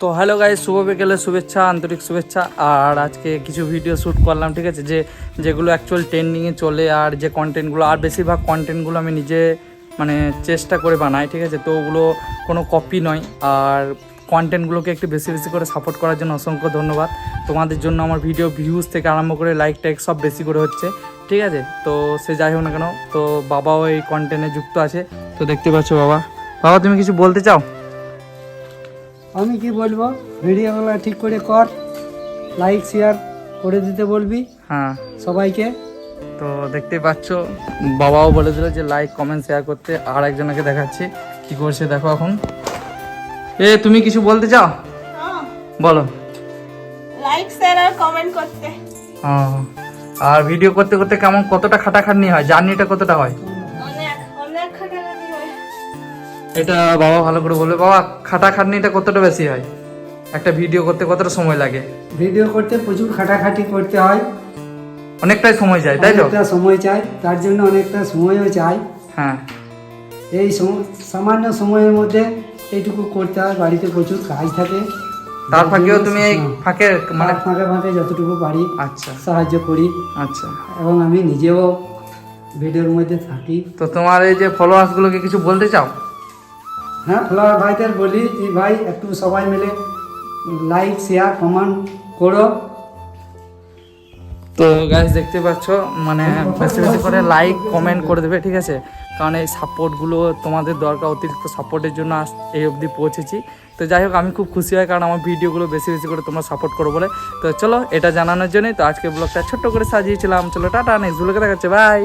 তো hello guys, শুভ বিকেলের শুভেচ্ছা, আন্তরিক শুভেচ্ছা। আর আজকে কিছু ভিডিও শ্যুট করলাম, ঠিক আছে, যেগুলো অ্যাকচুয়াল ট্রেন্ডিংয়ে চলে, আর যে কন্টেন্টগুলো, আর বেশিরভাগ কন্টেন্টগুলো আমি নিজে মানে চেষ্টা করে বানাই, ঠিক আছে। তো ওগুলো কোনো কপি নয়। আর কন্টেন্টগুলোকে একটু বেশি বেশি করে সাপোর্ট করার জন্য অসংখ্য ধন্যবাদ। তোমাদের জন্য আমার ভিডিও ভিউজ থেকে আরম্ভ করে লাইক টাইক সব বেশি করে হচ্ছে, ঠিক আছে। তো সে যাই হোক না কেন, তো বাবাও এই কন্টেন্টে যুক্ত আছে। তো দেখতে পাচ্ছ বাবা, তুমি কিছু বলতে চাও? আমি কি বলবো, ভিডিওগুলো ঠিক করে কর, লাইক শেয়ার করে দিতে বলবি হ্যাঁ, সবাইকে। তো দেখতেই পাচ্ছ বাবাও বলে দিল যে লাইক কমেন্ট শেয়ার করতে। আর একজনকে দেখাচ্ছি কি করছে, দেখো এখন। তুমি কিছু বলতে চাও? বলো। লাইক শেয়ার আর কমেন্ট করতে। আর ভিডিও করতে করতে কেমন, কতটা খাটাখাটনি হয়, জার্নিটা কতটা হয়? অনেক অনেক খাটাখাটি হয়। এটা বাবা ভালো করে বলবে। বাবা, খাটাখাটনিটা কতটা বেশি হয়? একটা ভিডিও করতে কতটা সময় লাগে? ভিডিও করতে প্রচুর খাটাখাটি করতে হয়, অনেকটাই সময় যায়, তাই তো? অনেকটা সময় চাই, তার জন্য অনেকটা সময়ও চাই। হ্যাঁ, এই সামান্য সময়ের মধ্যে এইটুকু করতে হয়, বাড়িতে প্রচুর কাজ থাকে। তার ফাঁকেও তুমি এই ফাঁকে মানে ফাঁকে ফাঁকে যতটুকু পারি আচ্ছা সাহায্য করি, আচ্ছা। এবং আমি নিজেও ভিডিওর মধ্যে থাকি। তো তোমার এই যে ফলোয়ার্সগুলোকে কিছু বলতে চাও? হ্যাঁ, ফলোয়ার ভাইদের বলি, এই ভাই একটু সবাই মিলে লাইক শেয়ার কমেন্ট করো। তো গাইস দেখতে পাচ্ছ, মানে বেশি বেশি করে লাইক কমেন্ট করে দেবে, ঠিক আছে। কারণ এই সাপোর্টগুলো তোমাদের দরকার, অতিরিক্ত সাপোর্টের জন্য এই অবধি পৌঁছেছি। তো যাই হোক, আমি খুব খুশি হয়, কারণ আমার ভিডিওগুলো বেশি বেশি করে তোমরা সাপোর্ট করো বলে। তো চলো, এটা জানানোর জন্যই তো আজকে ব্লগটা ছোট্ট করে সাজিয়েছিলাম। চলো টাটা, নেক্সট ব্লগে দেখাচ্ছে, বাই।